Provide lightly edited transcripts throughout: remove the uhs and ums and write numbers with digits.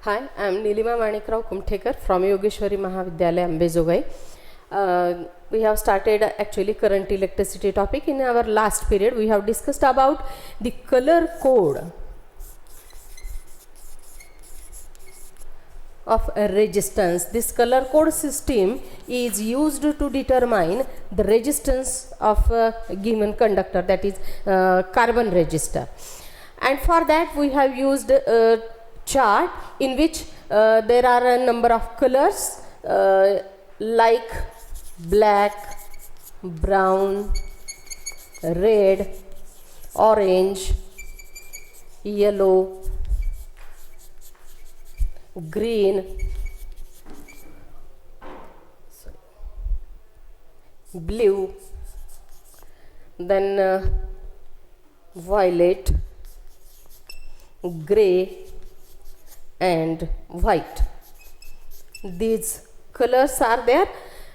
Hi, I am Nilima Manikrao Kumthekar from Yogeshwari Mahavidyalaya, Ambezogai. We have started actually current electricity topic. In our last period, we have discussed about the color code of a resistance. This color code system is used to determine the resistance of a given conductor, that is carbon resistor. And for that we have used a chart in which there are a number of colors like black, brown, red, orange, yellow, green, blue, then violet, gray and white. These colors are there,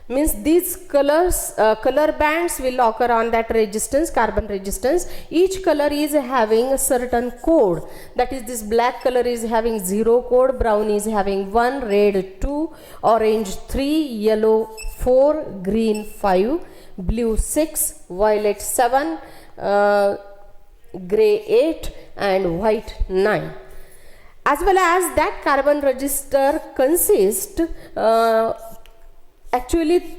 means these colors color bands will occur on that resistance, carbon resistance. Each color is having a certain code, that is this black color is having 0 code, brown is having 1, red 2, orange 3, yellow 4, green 5, blue 6, violet 7, gray 8 and white 9. As well as that carbon resistor consists actually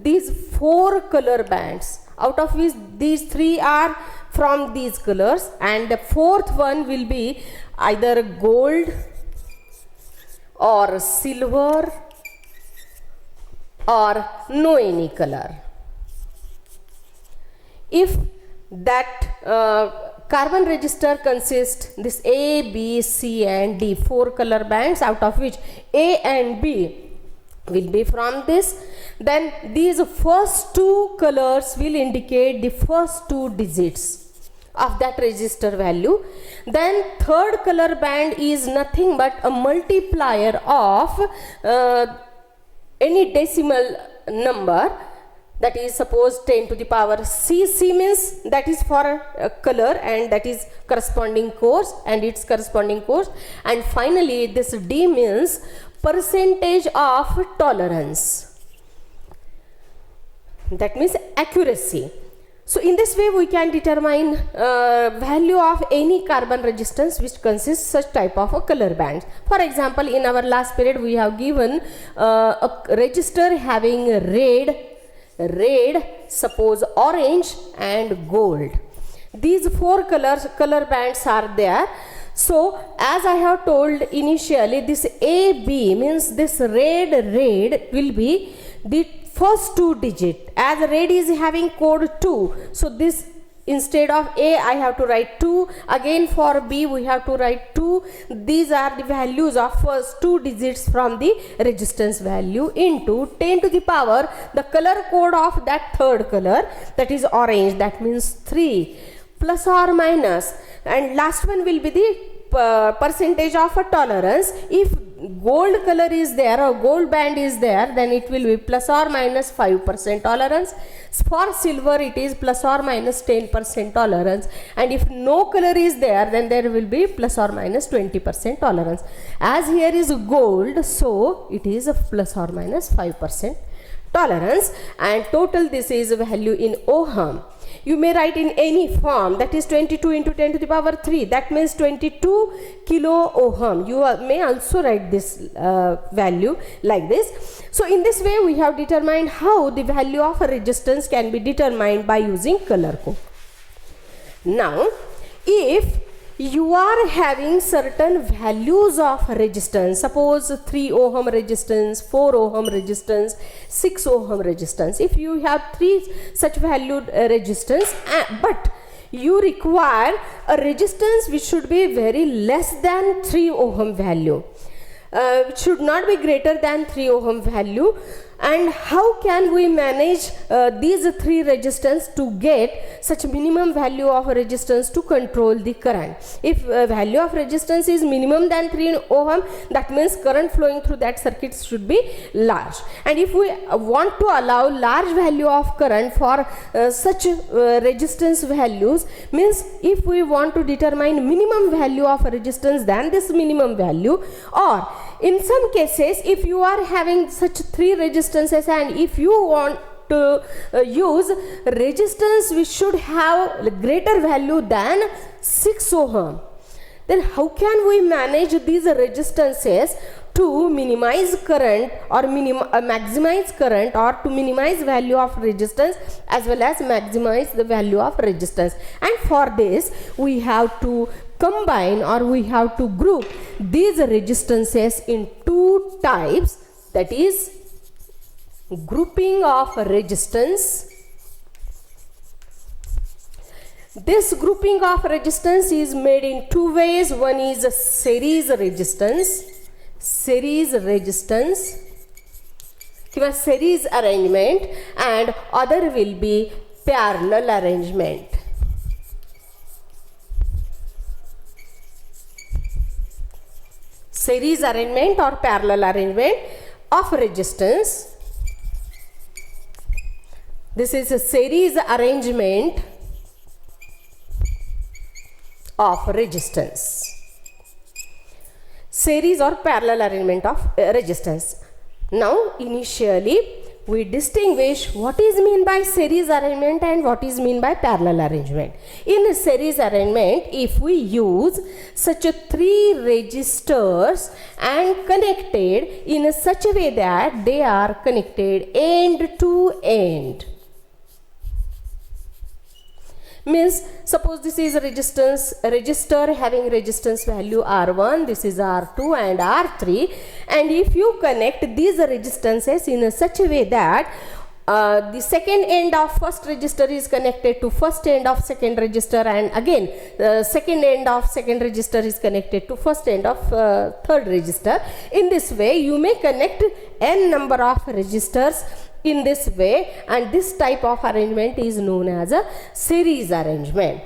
these 4 color bands, out of which these 3 are from these colors and the 4th one will be either gold or silver or no any color. If that carbon resistor consists this A, B, C and D, 4 color bands, out of which A and B will be from this, then these first 2 colors will indicate the first 2 digits of that resistor value. Then 3rd color band is nothing but a multiplier of any decimal number, that is suppose 10 to the power C. C means that is for a color and that is corresponding course and its corresponding course. And finally this D means percentage of tolerance, that means accuracy. So in this way we can determine value of any carbon resistance which consists such type of a color bands. For example, in our last period we have given a resistor having red, suppose orange and gold. These 4 color bands are there. So as I have told initially, this AB means this red will be the first 2 digit, as red is having code 2. So this instead of A I have to write 2, again for B we have to write 2. These are the values of first 2 digits from the resistance value into 10 to the power the color code of that 3rd color, that is orange, that means 3 plus or minus, and last one will be the percentage of a tolerance. If gold color is there or gold band is there, then it will be plus or minus 5% tolerance. For silver it is plus or minus 10% tolerance, and if no color is there, then there will be plus or minus 20% tolerance. As here is gold, so it is a plus or minus 5% tolerance, and total this is a value in ohm. You may write in any form, that is 22 into 10 to the power 3, that means 22 kilo ohm. You may also write this value like this. So in this way we have determined how the value of a resistance can be determined by using color code. Now if you are having certain values of resistance, suppose 3 ohm resistance, 4 ohm resistance, 6 ohm resistance. If you have 3 such valued resistance, but you require a resistance which should be very less than 3 ohm value, it should not be greater than 3 ohm value, And how can we manage these three resistance to get such minimum value of resistance to control the current? If value of resistance is minimum than 3 ohm, that means current flowing through that circuit should be large. And if we want to allow large value of current for such resistance values, means if we want to determine minimum value of resistance than this minimum value, or in some cases if you are having such three resistances and if you want to use resistance which should have greater value than 6 ohm, then how can we manage these resistances to minimize current or maximize current, or to minimize value of resistance as well as maximize the value of resistance? And for this we have to combine, or we have to group these resistances in two types, that is grouping of resistance. This grouping of resistance is made in two ways. One is a series resistance, kiva series arrangement, and other will be parallel arrangement. Series arrangement or parallel arrangement of resistance. This is a series arrangement of resistance. Series or parallel arrangement of resistance. Now initially we distinguish what is mean by series arrangement and what is mean by parallel arrangement. In a series arrangement, if we use such a three resistors and connected in such a way that they are connected end to end, means suppose this is a resistor having resistance value R1, this is R2 and R3, and if you connect these resistances in such a way that the second end of first resistor is connected to first end of second resistor, and again the second end of second resistor is connected to first end of third resistor. In this way you may connect n number of resistors in this way, and this type of arrangement is known as a series arrangement.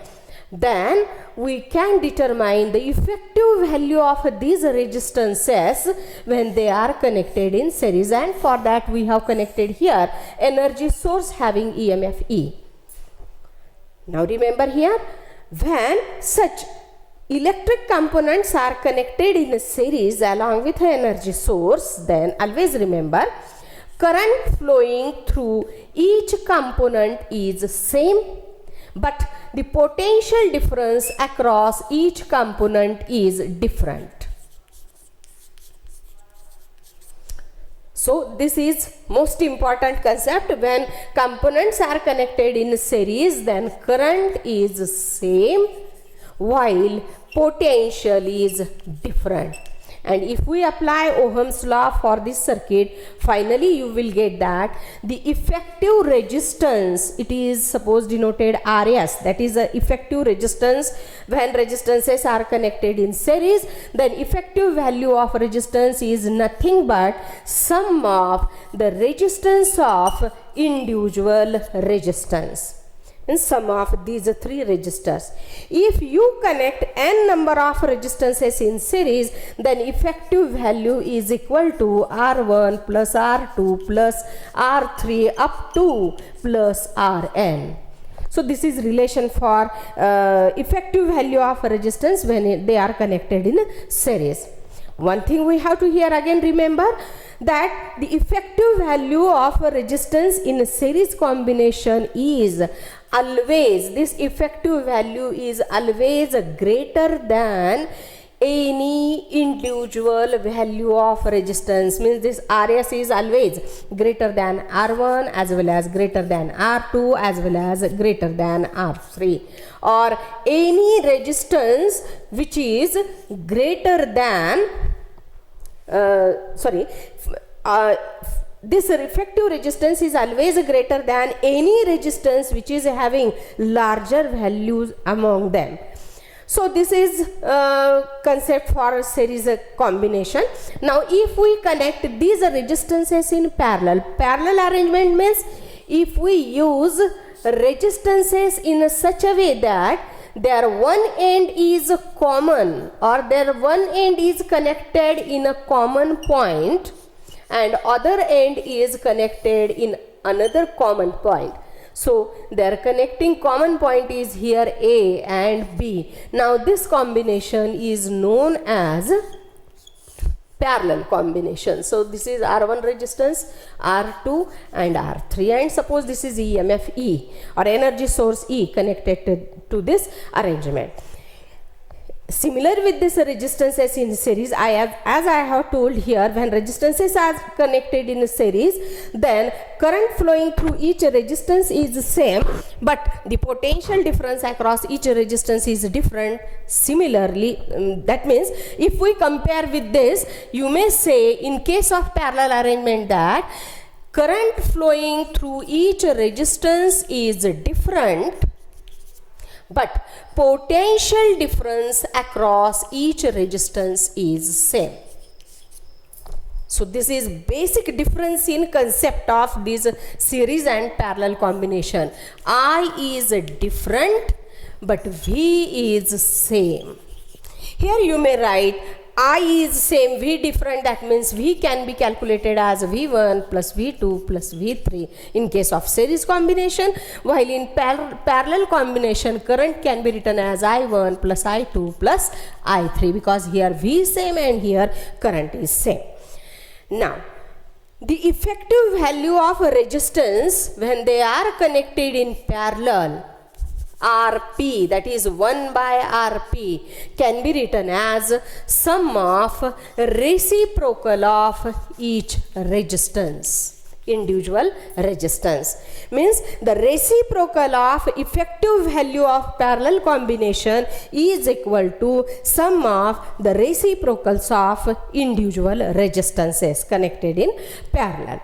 Then we can determine the effective value of these resistances when they are connected in series, and for that we have connected here energy source having EMF E. Now remember here, when such electric components are connected in a series along with an energy source, then always remember current flowing through each component is same, but the potential difference across each component is different. So this is most important concept. When components are connected in series, then current is same while potential is different. And if we apply Ohm's law for this circuit, finally you will get that the effective resistance, it is suppose denoted RS, that is the effective resistance when resistances are connected in series, then effective value of resistance is nothing but sum of the resistance of individual resistance. In sum of these three resistors. If you connect n number of resistances in series, then effective value is equal to R1 plus R2 plus R3 up to plus Rn. So this is relation for effective value of resistance when they are connected in series. One thing we have to here again remember, that the effective value of a resistance in a series combination is always, this effective value is always greater than any individual value of resistance. Means this RS is always greater than R1 as well as greater than R2 as well as greater than R3, or any resistance which is greater than this effective resistance is always greater than any resistance which is having larger values among them. So this is concept for series combination. Now if we connect these resistances in parallel arrangement means if we use resistances in such a way that their one end is common or their one end is connected in a common point and other end is connected in another common point. So their connecting common point is here A and B. Now this combination is known as parallel combination. So this is R1 resistance, R2 and R3, and suppose this is EMF E or energy source E connected to this arrangement. Similar with this resistances in series, as I have told here, when resistances are connected in series, then current flowing through each resistance is the same, but the potential difference across each resistance is different. Similarly, that means if we compare with this, you may say in case of parallel arrangement that current flowing through each resistance is different, but potential difference across each resistance is same. So this is basic difference in concept of this series and parallel combination. I is different but V is same. Here you may write I is same, V different, that means V can be calculated as V1 plus V2 plus V3 in case of series combination, while in parallel combination current can be written as I1 plus I2 plus I3 because here V is same and here current is same. Now, the effective value of a resistance when they are connected in parallel, Rp, that is 1 by Rp, can be written as sum of reciprocal of each resistance, individual resistance. Means the reciprocal of effective value of parallel combination is equal to sum of the reciprocals of individual resistances connected in parallel.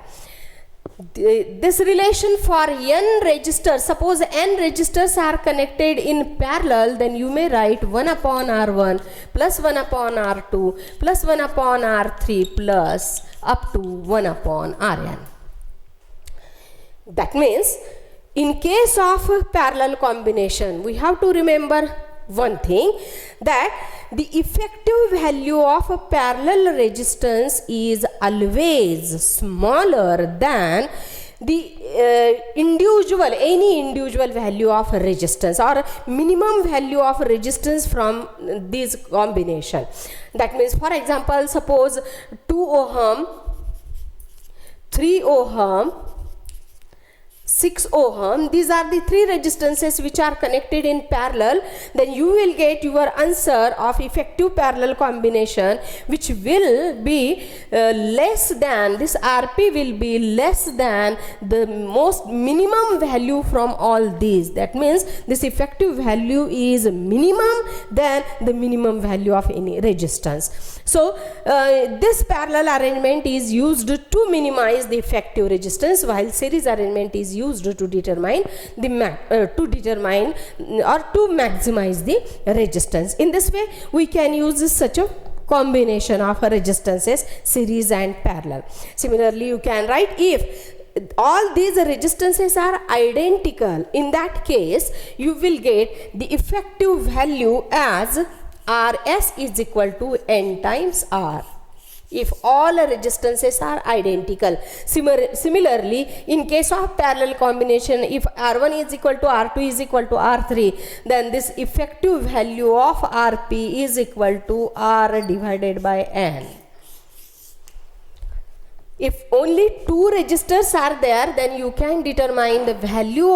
This relation for n resistors, suppose n resistors are connected in parallel, then you may write 1 upon R1 plus 1 upon R2 plus 1 upon R3 plus up to 1 upon Rn. That means in case of parallel combination, we have to remember one thing, that the effective value of a parallel resistance is always smaller than the any individual value of resistance or minimum value of resistance from this combination. That means, for example, suppose 2 ohm, 3 ohm, 6 ohm, these are the three resistances which are connected in parallel, then you will get your answer of effective parallel combination, which will be less than, this Rp will be less than the most minimum value from all these. That means this effective value is minimum than the minimum value of any resistance. So this parallel arrangement is used to minimize the effective resistance, while series arrangement is used to determine the or to maximize the resistance. In this way, we can use such a combination of resistances, series and parallel. Similarly, you can write if all these resistances are identical, in that case you will get the effective value as Rs is equal to N times R. If all resistances are identical. Similarly, in case of parallel combination, if R1 is equal to R2 is equal to R3, then this effective value of Rp is equal to R divided by N. If only two resistors are there, then you can determine the value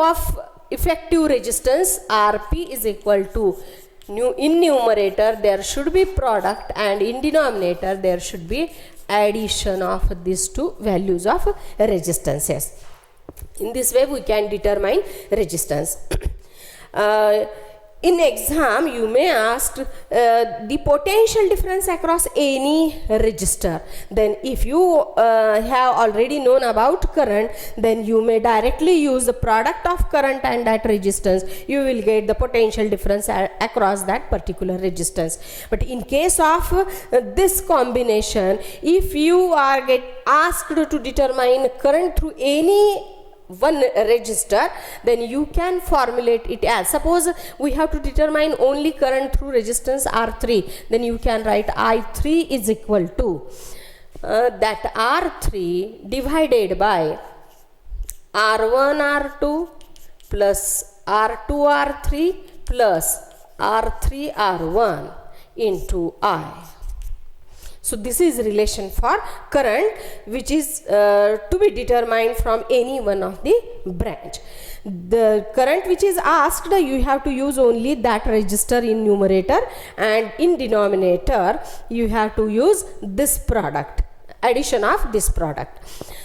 of effective resistance. Rp is equal to, in numerator there should be product and in denominator there should be addition of these two values of resistances. In this way we can determine resistance. in exam you may ask the potential difference across any resistor. Then if you have already known about current, then you may directly use the product of current and that resistance. You will get the potential difference across that particular resistance. But in case of this combination, if you are asked to determine current through any one resistor, then you can formulate it as, suppose we have to determine only current through resistance R3, then you can write I3 is equal to that R3 divided by R1 R2 plus R2 R3 plus R3 R1 into I. So this is relation for current, which is to be determined from any one of the branch. The current which is asked, you have to use only that resistor in numerator, and in denominator you have to use this product, addition of this product.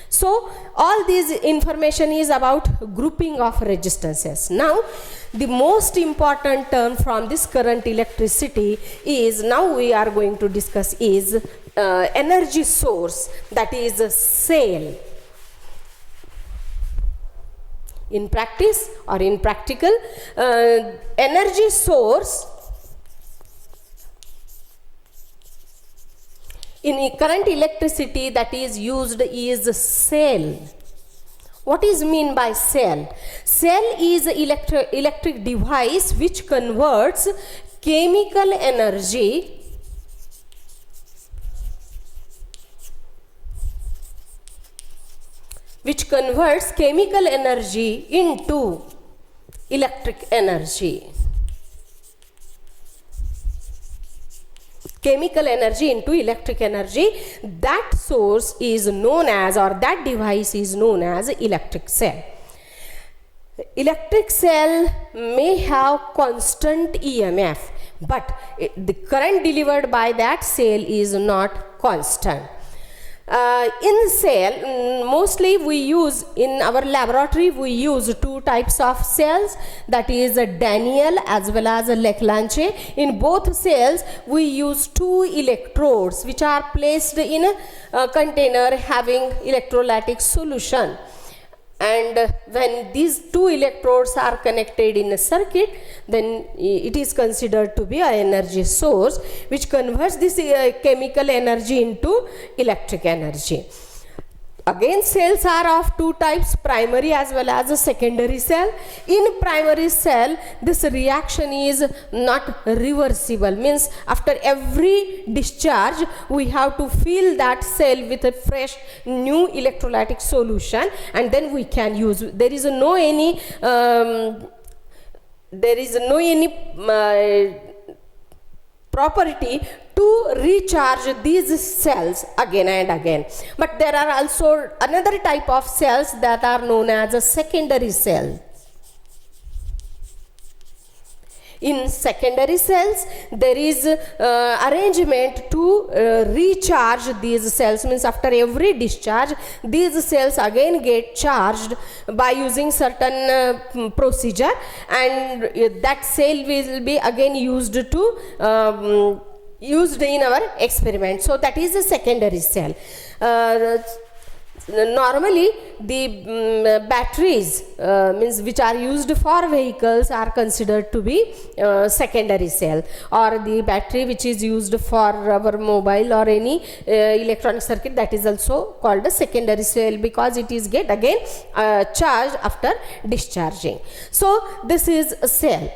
So all this information is about grouping of resistances. Now the most important term from this current electricity is, now we are going to discuss, is energy source, that is a cell. In practice or in practical, energy source in current electricity that is used is cell. What is mean by cell? Cell is an electric device which converts chemical energy into electric energy. Chemical energy into electric energy. That source is known as, or that device is known as, electric cell. Electric cell may have constant EMF, but the current delivered by that cell is not constant. In cell, mostly we use, in our laboratory we use two types of cells, that is a Daniell as well as a Leclanché. In both cells we use two electrodes which are placed in a container having electrolytic solution, and when these two electrodes are connected in a circuit, then it is considered to be an energy source which converts this chemical energy into electric energy. Again, cells are of two types, primary as well as a secondary cell. In primary cell, this reaction is not reversible, means after every discharge we have to fill that cell with a fresh new electrolytic solution, and then we can use. There is no any property to recharge these cells again and again. But there are also another type of cells that are known as a secondary cell. In secondary cells, there is arrangement to recharge these cells, means after every discharge these cells again get charged by using certain procedure, and that cell will be again used in our experiment. So that is a secondary cell. Normally the batteries means which are used for vehicles are considered to be secondary cell, or the battery which is used for our mobile or any electronic circuit, that is also called a secondary cell, because it is get again charged after discharging. So this is a cell.